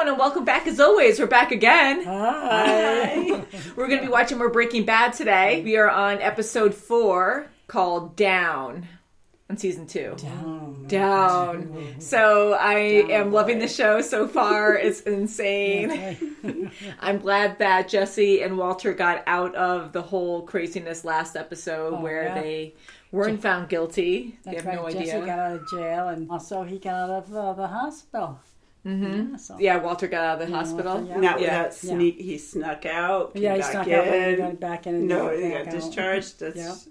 everyone, and welcome back as always. We're back again. Hi. We're going to be watching more Breaking Bad today. We are on episode 4 called Down on season 2. Down. So I am loving the show so far. It's insane. I'm glad that Jesse and Walter got out of the whole craziness last episode where they weren't found guilty. They have no idea. Jesse got out of jail, and also he got out of the hospital. Mm-hmm. Yeah, Walter got out of the hospital. Walter, Not without sneak. He snuck out. Yeah, he snuck out when he got back in. No, he got discharged. That's...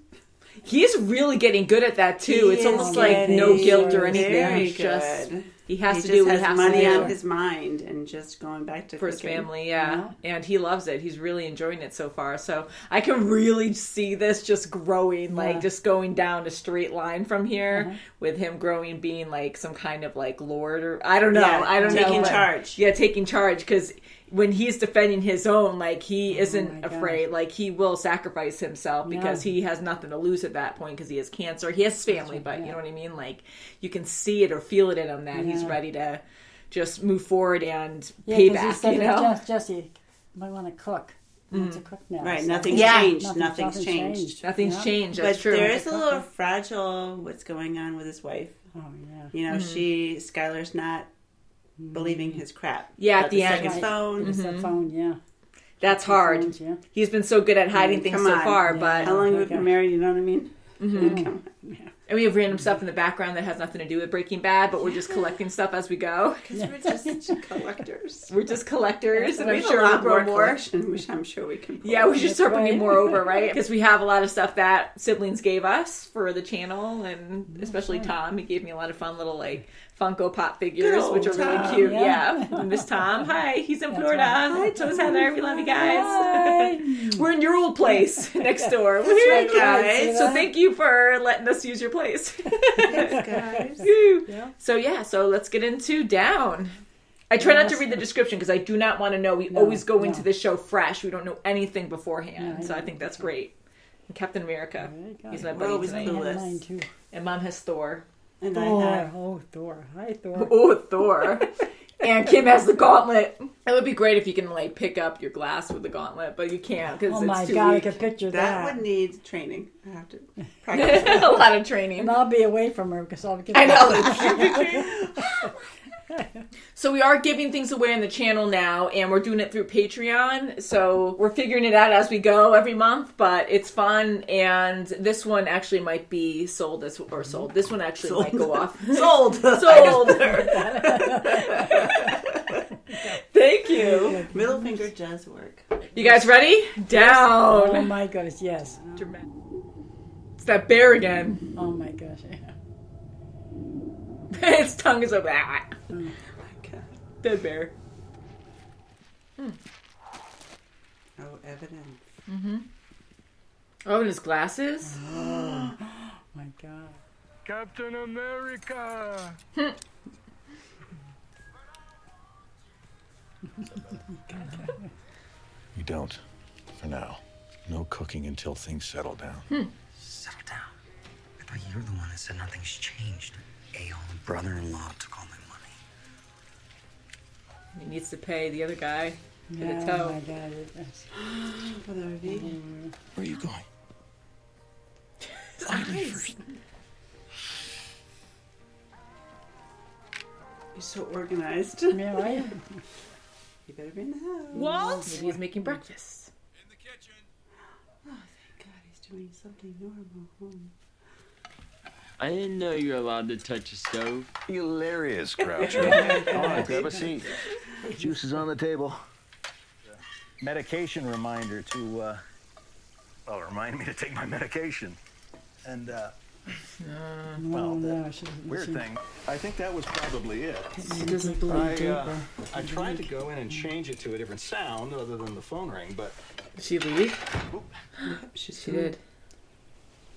He's really getting good at that too. It's almost like no guilt or anything. Very He's just good. he has to do what he has money to do on his mind and just going back to for cooking. his family. Yeah, and he loves it. He's really enjoying it so far. So I can really see this just growing, like just going down a straight line from here with him growing, being like some kind of like lord or I don't know. I don't know. Taking charge. Yeah, taking charge because. When he's defending his own, like, he isn't afraid. Like, he will sacrifice himself because he has nothing to lose at that point because he has cancer. He has his family, but you know what I mean? Like, you can see it or feel it in him that he's ready to just move forward and pay back, he said you know? Jesse, you might want to cook. He wants to cook now. Right, so. nothing's changed. Nothing's changed. Nothing's changed, that's but true. there is a little fragile what's going on with his wife. Oh, yeah. You know, Skylar's not believing his crap. Yeah, at the end. Second phone. It's the phone, That's hard. Phones, He's been so good at hiding things so far, but... How long have we been married, you know what I mean? Come on. And we have random stuff in the background that has nothing to do with Breaking Bad, but we're just collecting stuff as we go. Because we're just collectors. We're just collectors, and we I'm have sure a lot we'll grow more more. collection, which I'm sure we can pull. Yeah, we should start bringing more over, right? Because we have a lot of stuff that siblings gave us for the channel, and especially Tom. He gave me a lot of fun little, like, Funko Pop figures, which are really cute. Yeah. Miss Tom. Hi, he's in Florida. Hi, so is Heather. We love you guys. We're in your old place next door. That's right, guys. So thank you for letting us use your place. Thanks, guys. So let's get into Down. I try not to read the description because I do not want to know. We always go into this show fresh. We don't know anything beforehand. So I think that's great. And Captain America. He's my buddy tonight. And Mom has Thor. And Thor. Oh, Thor. Hi, Thor. Oh, Thor. And Kim has the gauntlet. It would be great if you can, like, pick up your glass with the gauntlet, but you can't because it's too weak. I could picture that. That would need training. I have to practice. A lot of training. And I'll be away from her because I'll get I know. So we are giving things away on the channel now, and we're doing it through Patreon. So we're figuring it out as we go every month, but it's fun. And this one actually might be sold. This one actually might go off. Sold. Thank you. Middle finger does work. You guys ready? Down. Oh my goodness, yes. It's that bear again. Oh my gosh. Its tongue is open. Oh my God. Dead bear. Oh, evidence. Oh, and his glasses? Oh my God. Captain America! You don't, for now. No cooking until things settle down. Settle down. I thought you were the one that said nothing's changed. A-hole brother-in-law took all my money. He needs to pay the other guy for the Oh toe. my God. For the RV. Where are you going? Find me first. You're so organized. Yeah, right? You better be in the house. Walt? Maybe he's making breakfast. In the kitchen. Oh, thank God he's doing something normal. I didn't know you were allowed to touch a stove. Hilarious, Croucher. All right, grab a seat. Juice is on the table. Medication reminder to, remind me to take my medication. And, weird thing, I think that was probably it. He doesn't believe deeper. I tried to go in and change it to a different sound other than the phone ring, but... Did she leave? She did.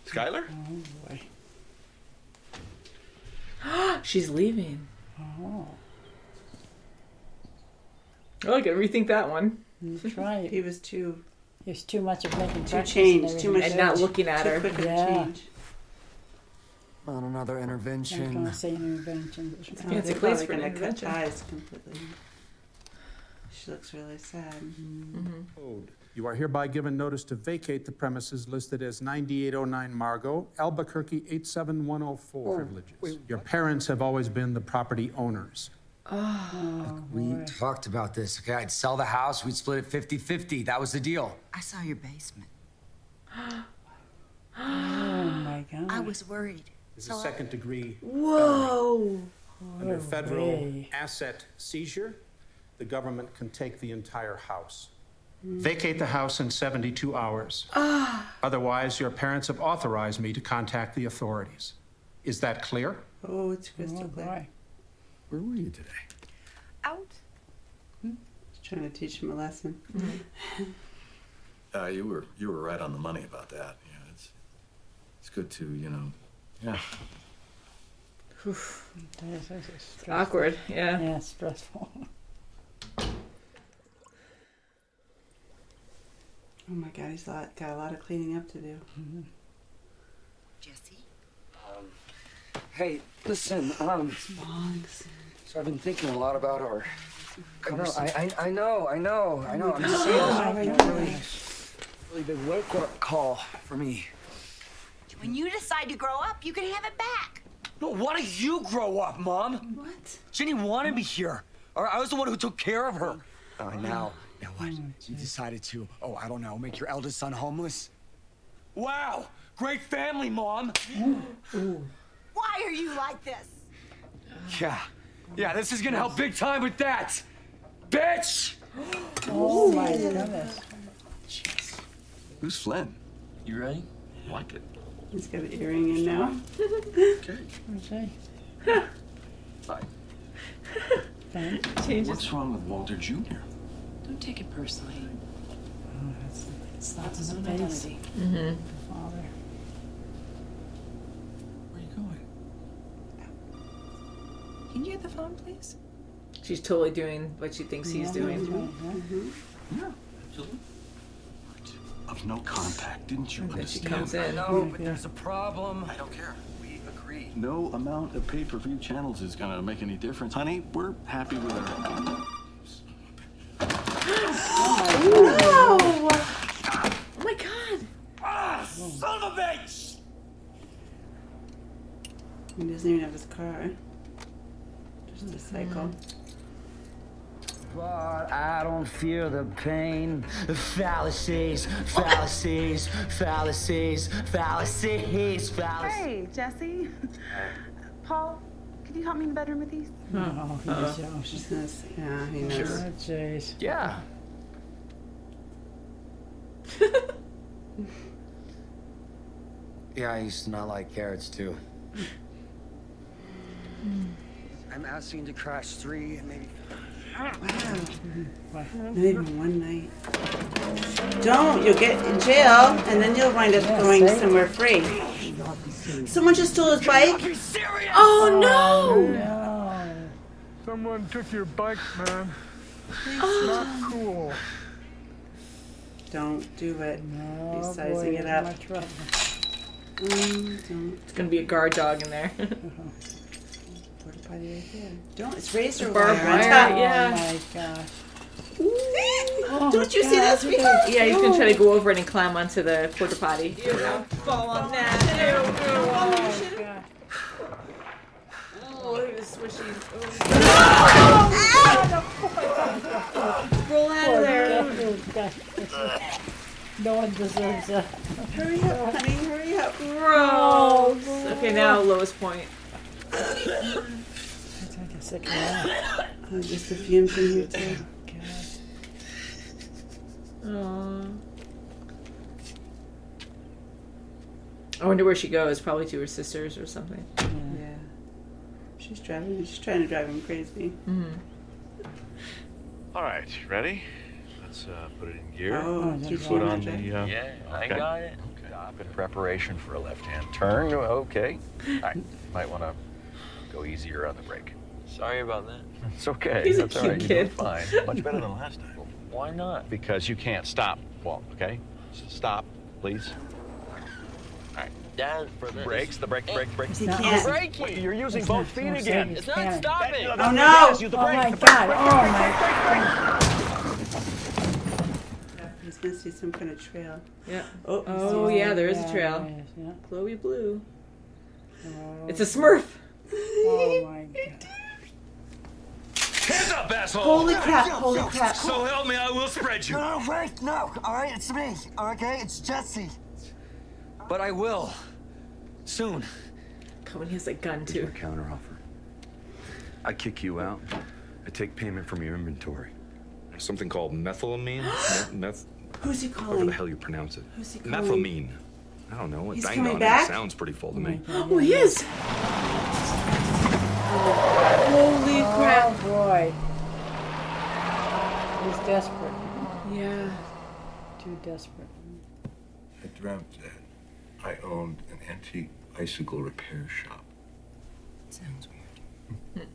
Skylar? Oh boy. She's leaving. Oh. Oh, I gotta rethink that one. That's right. He was too There's too much of making breakfast changed, and too much And not looking at her. quick of a Yeah. change. On another I'm intervention. going to say intervention. Fancy They're place probably for an gonna cut intervention. ties completely. She looks really sad. You are hereby given notice to vacate the premises listed as 9809 Margot, Albuquerque 87104. Privileges. Your parents have always been the property owners. We talked about this, okay? I'd sell the house, we'd split it 50-50. That was the deal. I saw your basement. Oh my God. I was worried. This is a second degree Whoa. under federal way. asset seizure. The government can take the entire house. Vacate the house in 72 hours. Otherwise, your parents have authorized me to contact the authorities. Is that clear? Oh, it's crystal Oh, clear. boy. Where were you today? Out. Just trying to teach him a lesson. You were right on the money about that. Yeah, it's good to, yeah. This is stressful. Awkward. Yeah. Yeah, stressful. Oh my God, he's got a lot of cleaning up to do. Jesse. Hey, listen, Bongs. so I've been thinking a lot about our conversation. I know. I'm just saying Oh my this God. is a really big wake-up call for me. When you decide to grow up, you can have it back. No, why don't you grow up, Mom? What? Jenny wanted me here. I was the one who took care of her. Now what? You decided to, I don't know, make your eldest son homeless? Wow! Great family, Mom! Why are you like this? Yeah, this is gonna help big time with that! Bitch! Oh my goodness. Who's Flynn? You ready? Like it. He's got an earring in now. Okay. Okay. Bye. Changes. What's wrong with Walter Jr.? Don't take it personally. It's not his Own face. identity. Father. Where are you going? Can you get the phone, please? She's totally doing what she thinks he's doing. Yeah, absolutely. Of no contact, didn't you And then she understand? comes in. No, but there's a problem. I don't care. We agreed. No amount of pay-per-view channels is gonna make any difference. Honey, we're happy with our... Oh my God. Son of a bitch! He doesn't even have his car. Just a cycle. But I don't fear the pain. Fallacies. Hey, Jesse. Paul, could you help me in the bedroom with these? Oh, he's young. She's gonna say, yeah, he knows. Oh, jeez. Yeah. Yeah, I used to not like carrots too. I'm asking to crash 3 and maybe. Wow. Not even one night. Don't! You'll get in jail, and then you'll wind up going somewhere free. Someone just stole his bike. Oh no. No. Someone took your bike, man. Not cool. Don't do it. No, He's boy, sizing it there's up. much trouble. Don't. It's gonna be a guard dog in there. Porta potty right there. Don't. It's razor Barbed wire on wire, top. yeah. Oh my gosh. Don't you see that, sweetheart? Yeah, he's gonna try to go over it and climb onto the porta potty. You don't fall on that. Oh god. Oh, he was swishing. Roll out of there. No one deserves that. Hurry up, honey. Hurry up. Gross. Okay, now lowest point. I take a sick one. Oh, just the fumes in here too. Aww. I wonder where she goes. Probably to her sisters or something. Yeah. She's driving. She's trying to drive him crazy. All right, ready? Let's put it in gear. Oh, that's keep Put on on the. driving. Yeah, I got it. Stop in preparation for a left-hand turn. Okay. All right. Might want to go easier on the brake. Sorry about that. It's okay. He's a That's all cute right. kid. You're doing fine. Much better than last time. Why not? Because you can't stop, Walt. Okay. Stop, please. All right. Dad, for this. Brakes. The brake. He not can't. Braking. You're using It's both not feet again. It's not stopping. Oh no! Oh my god. Oh my god. gonna see some kind of trail. Yeah. Oh, yeah, there is a trail. Yeah. Chloe Blue. Oh. It's a Smurf. Oh my God. Hands up, asshole! Holy crap! Holy crap! So help me, I will spread you. No, wait, no. All right, it's me. Okay, it's Jesse. But I will. Soon. Come on, he has a gun Here's too. my counteroffer. I kick you out. I take payment from your inventory. Something called methylamine. Who's he However calling? the hell you pronounce it. Who's he calling? Methylamine. I don't know. He's Banged coming on back? It sounds pretty full to me. Oh, he is. Holy crap. Oh boy. He's desperate. Yeah. Too desperate. I dreamt that I owned an antique bicycle repair shop. Sounds weird.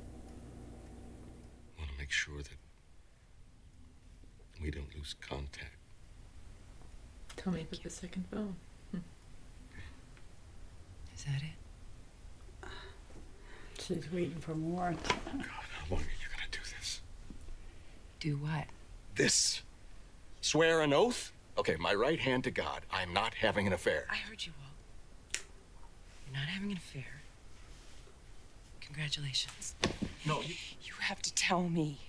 I want to make sure that we don't lose contact. Tell me about the second phone. Is that it? She's waiting for more. God, how long are you gonna do this? Do what? This. Swear an oath? Okay, my right hand to God. I'm not having an affair. I heard you, Walt. You're not having an affair. Congratulations. No, You have to tell me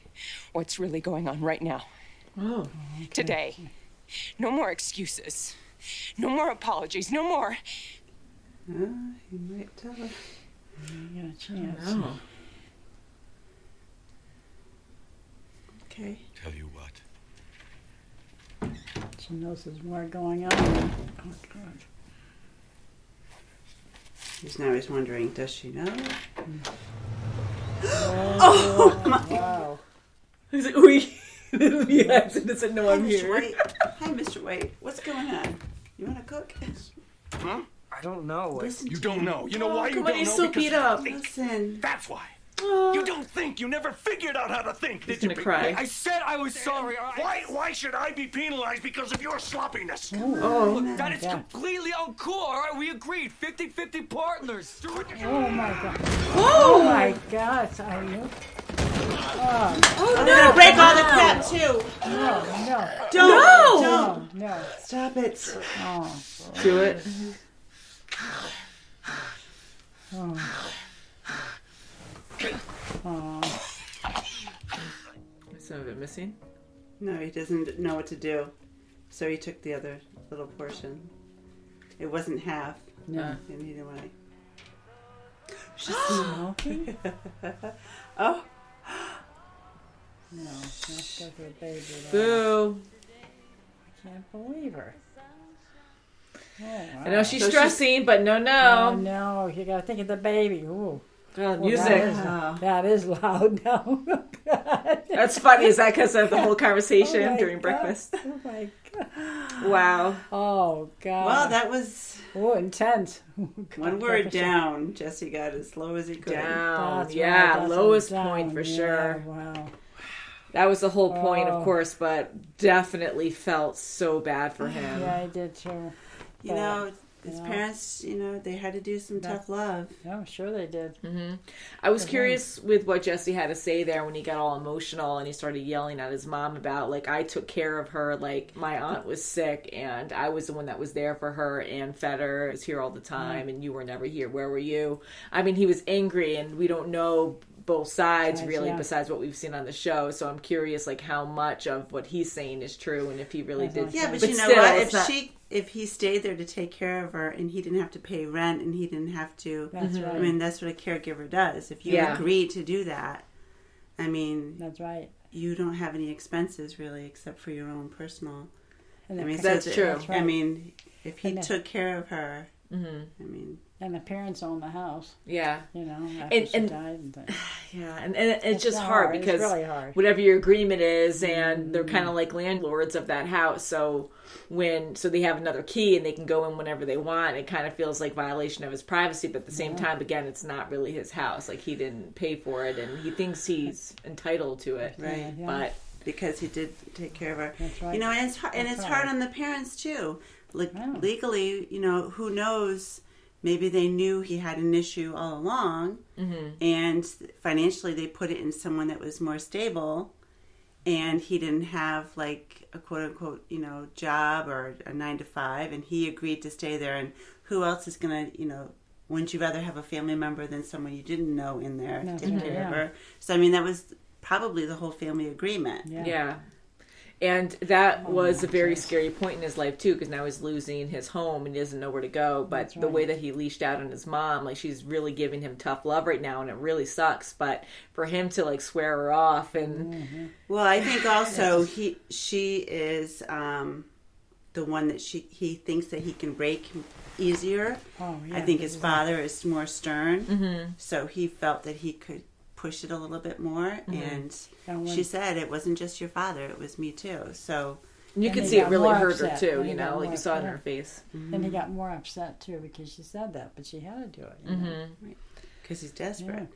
what's really going on right now. Oh. Okay. Today. No more excuses. No more apologies. No more. He might tell her. You got a chance. Oh. Okay. Tell you what. She knows there's more going on. Oh God. He's wondering, does she know? Oh, wow. He's like, we doesn't know I'm Mr. here. White. Hi, Mr. White. What's going on? You want to cook? Huh? I don't know. Listen You to don't him. know. You know why you come on, don't he's know? so Because beat you up. think. Listen. That's why. Oh. You don't think. You never figured out how to think. He's Did gonna you? cry. I said I was sorry. All right? Why should I be penalized because of your sloppiness? Oh. Look, that is Yeah. completely uncool. All right, we agreed. 50-50 partners. Oh my God. Whoa. Oh my God. I knew. Oh, I'm gonna break all the crap too. no. Don't. No. Stop it. Oh. Do it. Oh. Oh. Is some of it missing? No, he doesn't know what to do. So he took the other little portion. It wasn't half. No. And he didn't want to. She's smoking? Oh. No, not good for a baby. Boo. I can't believe her. Oh, wow. I know she's So stressing, but no. Oh, no, you gotta think of the baby. Ooh. God, Well, music. that is loud now. Oh, God. That's funny. Is that because of the whole conversation Oh, my during God. breakfast? Oh my God. Wow. Oh God. Well, that was oh intense. one word down. Jesse got as low as he could. Down. That's Yeah, right, that's lowest down. point for Yeah, sure. wow. That was the whole point, Oh. of course, but definitely felt so bad for him. Yeah, I did too. You know, his Yeah. parents, they had to do some tough love. Yeah, I'm sure they did. Mm-hmm. I was For curious with what Jesse had to say there when he got all emotional and he started yelling at his mom about, like, I took care of her, like, my aunt was sick and I was the one that was there for her and fed her, was here all the time and you were never here. Where were you? I mean, he was angry and we don't know both sides really, yeah. besides what we've seen on the show. So I'm curious, like, how much of what he's saying is true and if he really did. Yeah, but you know still, what? it's not- If he stayed there to take care of her and he didn't have to pay rent and he didn't have to, That's right. I mean, that's what a caregiver does. If you Yeah. agree to do that, I mean, That's right. you don't have any expenses really except for your own personal. And I the mean, parents- That's true. That's right. I mean, if he And the- took care of her, Mhm. I mean, and the parents own the house. Yeah. You know, after she died. And things. Yeah, and it's just not hard hard. It's because really hard. whatever your agreement is, and they're kind of like landlords of that house. So so they have another key and they can go in whenever they want. It kind of feels like violation of his privacy, but at the same time, again, it's not really his house. Like he didn't pay for it, and he thinks he's entitled to it. Right. Yeah. But because he did take care of her. That's right. You know, and it's hard, That's it's right. hard on the parents too. Like Yeah. legally, who knows? Maybe they knew he had an issue all along, and financially they put it in someone that was more stable. and he didn't have like a quote unquote, job or a 9 to 5, and he agreed to stay there. And who else is gonna, wouldn't you rather have a family member than someone you didn't know in there to take care of her? So I mean, that was probably the whole family agreement. Yeah. And that was a very scary point in his life, too, because now he's losing his home and he doesn't know where to go. But the way that he leashed out on his mom, like, she's really giving him tough love right now, and it really sucks. But for him to, like, swear her off and... Well, I think also she is the one that he thinks that he can break easier. Oh, yeah, I think his father is more stern, so he felt that he could push it a little bit more, and she said it wasn't just your father, it was me too. So you could see it really hurt her too, like you saw it in her face. And he got more upset too because she said that, but she had to do it. Because he's desperate.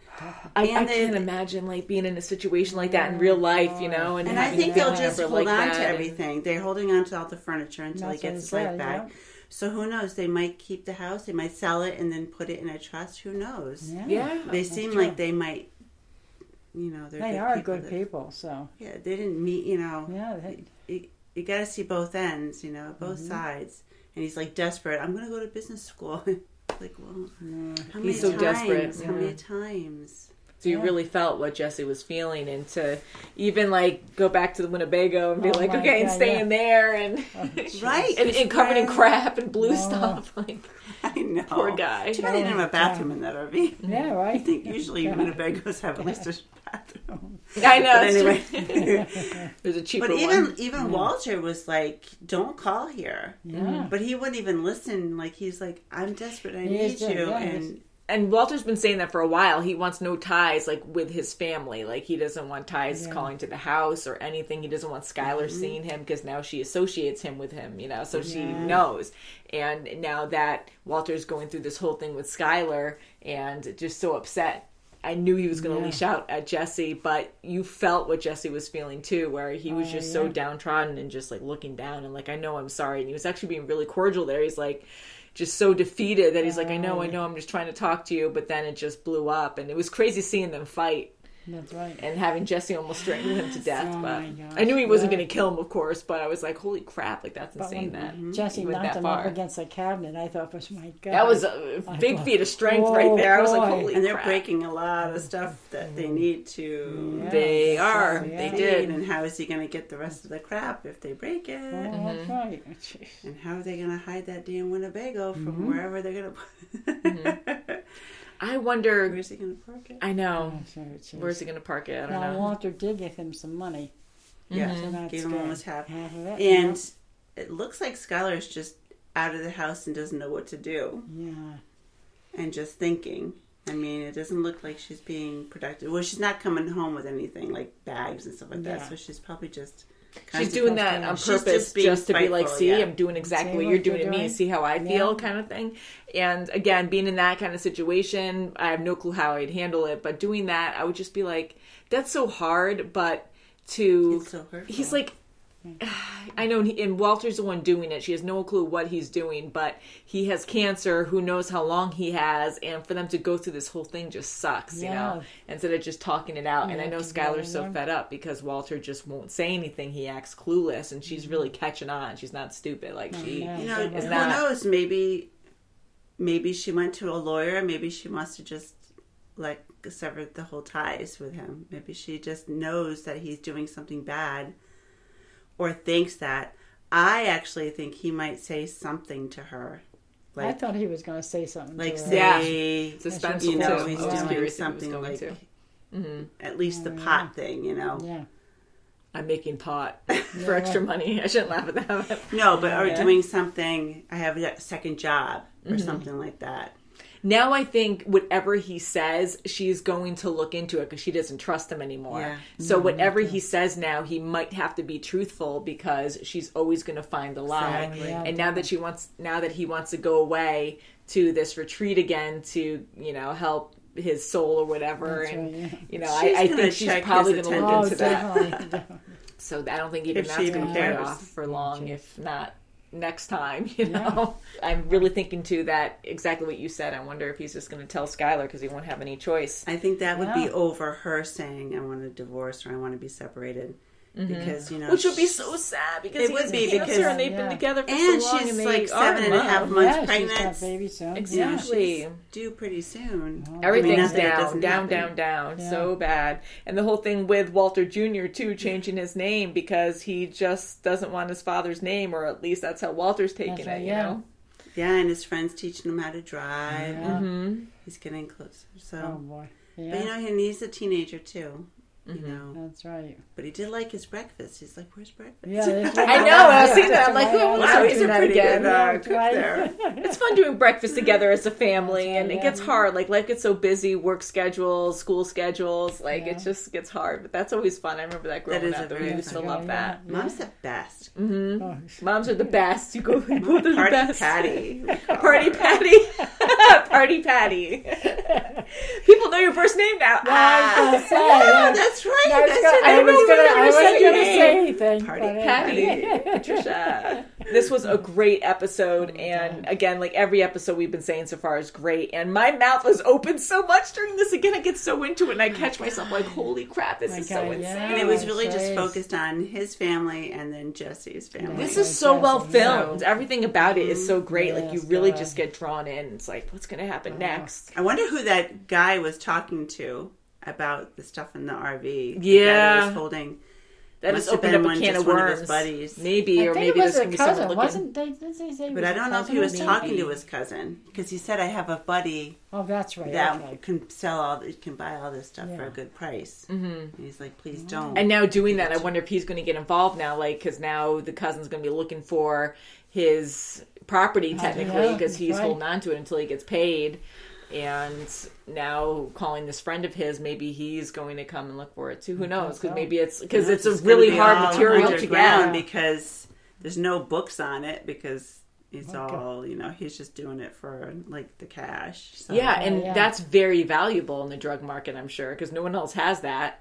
I can't imagine like being in a situation like that in real life, and I think they'll just hold on to everything. They're holding on to all the furniture until he gets his life back. Yeah. So who knows? They might keep the house. They might sell it and then put it in a trust. Who knows? Yeah. They seem like they might. They are good people. So yeah, they didn't meet. You got to see both ends. Both sides. And he's like desperate. I'm going to go to business school. Like, well, how many he's so times? desperate. How many times? So you really felt what Jesse was feeling, and to even like go back to the Winnebago and be like, okay, and stay in there, and right, and covered in crap and blue stuff. Like, I know, poor guy. Too bad he didn't have a bathroom in that RV. Yeah, right. I think usually Winnebagos have at least a bathroom. I know. But anyway, there's a cheaper but one. Even Walter was like, "Don't call here." Yeah. But he wouldn't even listen. Like he's like, "I'm desperate. I need you." And Walter's been saying that for a while. He wants no ties, like, with his family. Like, he doesn't want ties calling to the house or anything. He doesn't want Skylar seeing him because now she associates him with him, so she knows. And now that Walter's going through this whole thing with Skylar and just so upset, I knew he was going to leash out at Jesse, but you felt what Jesse was feeling, too, where he was just so downtrodden and just, like, looking down and, like, I know, I'm sorry. And he was actually being really cordial there. He's like... just so defeated that he's like, I know, I'm just trying to talk to you, but then it just blew up, and it was crazy seeing them fight. That's right. And having Jesse almost strangle him to death. But I knew he wasn't going to kill him, of course, but I was like, holy crap, like that's insane that Jesse knocked him up against a cabinet. I thought, my God. That was a big feat of strength right there. I was like, holy crap. And they're breaking a lot of stuff that they need to. They are. They did. And how is he going to get the rest of the crap if they break it? That's right. And how are they going to hide that damn Winnebago from wherever they're going to put it? I wonder... Where's he going to park it? I know. Where's he going to park it? I don't know. Walter did give him some money. Yeah, so gave him almost half. Of it. And it looks like Skylar's just out of the house and doesn't know what to do. Yeah. And just thinking. I mean, it doesn't look like she's being productive. Well, she's not coming home with anything like bags and stuff like that, so she's probably just... She's doing that on purpose just to be like, see, I'm doing exactly what you're doing to me. See how I feel kind of thing. And again, being in that kind of situation, I have no clue how I'd handle it. But doing that, I would just be like, that's so hard. But it's so hurtful. He's like, I know, and Walter's the one doing it. She has no clue what he's doing, but he has cancer. Who knows how long he has? And for them to go through this whole thing just sucks, instead of just talking it out. And I know Skylar's so fed up because Walter just won't say anything. He acts clueless, and she's really catching on. She's not stupid. Like she, who knows? Maybe she went to a lawyer. Maybe she wants to just like sever the whole ties with him. Maybe she just knows that he's doing something bad. Or thinks that. I actually think he might say something to her. Like, I thought he was going to say something like to her. say, suspenseful. He's doing something like, at least the pot thing, Yeah. I'm making pot for extra money. I shouldn't laugh at that. No, but or doing something, I have a second job or something like that. Now I think whatever he says, she's going to look into it because she doesn't trust him anymore. Yeah. So whatever he says now, he might have to be truthful because she's always going to find the lie. Exactly. Yeah, and now that he wants to go away to this retreat again to, help his soul or whatever, I think she's probably going to look into that. So I don't think even that's going to pay off for long, if not next time, I'm really thinking too that exactly what you said. I wonder if he's just going to tell Skylar because he won't have any choice. I think that would be over her saying I want a divorce or I want to be separated. because which would be so sad because it would be cancer and they've been together for and so long, she's and like they are 7.5 in months love. pregnant. She's got baby soon. Exactly. She's due pretty soon. Everything's down, down, so bad. And the whole thing with Walter Jr. too, changing his name because he just doesn't want his father's name, or at least that's how Walter's taking it. You know. Yeah, and his friends teaching him how to drive. Yeah. He's getting closer. So, oh boy. Yeah. But and he's a teenager too. You know, that's right. But he did like his breakfast. He's like, "Where's breakfast?" I know. I was seeing that. I'm like, wow, he's a pretty good cook right. there. It's fun doing breakfast together as a family, and it gets hard. Like life gets so busy, work schedules, school schedules. Like it just gets hard. But that's always fun. I remember that growing up. We used to love that. Mom's the best. Moms are the best. You go both are the Party best. Patty. Party Patty. Party Patty. People know your first name now. That's right. I wasn't going to say anything. Party Patty. Patricia. This was a great episode, and again, like every episode we've been saying so far is great. And my mouth was open so much during this. Again, I get so into it, and I catch myself like, "Holy crap, this is so insane!" And it was really just focused on his family and then Jesse's family. This is so well filmed. Everything about it is so great. Like you really just get drawn in. It's like, what's going to happen next? I wonder who that guy was talking to about the stuff in the RV. Yeah, the guy that was holding. That has opened up a can of worms. One of his buddies. Maybe, or maybe there's going to be someone looking. Wasn't they? Didn't they say? But I don't know if he was talking to his cousin because he said, "I have a buddy." Oh, that's right. That can sell can buy all this stuff for a good price. And he's like, "Please don't." And now doing that, I wonder if he's going to get involved now, like because now the cousin's going to be looking for his property technically because he's holding on to it until he gets paid. And now calling this friend of his, maybe he's going to come and look for it too. Who knows? Because maybe it's a really hard material to get because there's no books on it because it's all he's just doing it for like the cash. So. Yeah, and that's very valuable in the drug market, I'm sure, because no one else has that.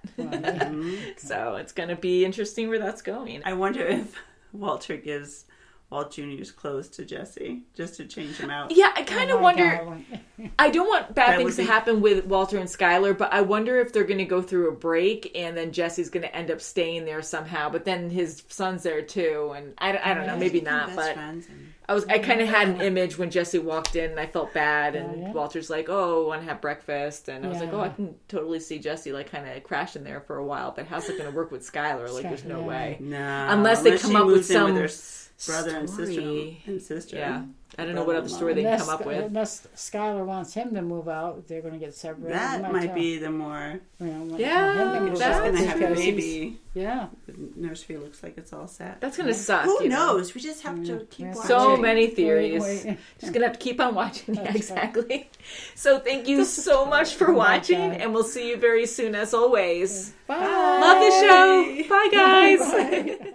So it's going to be interesting where that's going. I wonder if Walter gives Walt Jr.'s clothes to Jesse just to change him out. Yeah, I kind of wonder. I don't want bad things to happen with Walter and Skylar, but I wonder if they're going to go through a break and then Jesse's going to end up staying there somehow. But then his son's there too, and I don't know, maybe not. But I kind of had an image when Jesse walked in, and I felt bad, and Walter's like, "Oh, I want to have breakfast," and I was like, "Oh, I can totally see Jesse like kind of crashing there for a while." But how's it going to work with Skylar? Like, there's no way, unless they come up with some brother and sister. Yeah. I don't know what other story they can come up with. Unless Skylar wants him to move out, they're going to get separated. That might be the more... that's going to have a baby. Yeah. The nursery looks like it's all set. That's going to suck. Who knows? We just have to keep watching. So many theories. Just going to have to keep on watching. Yeah, exactly. So thank you so much for watching, and we'll see you very soon as always. Bye. Love the show. Bye, guys. Bye.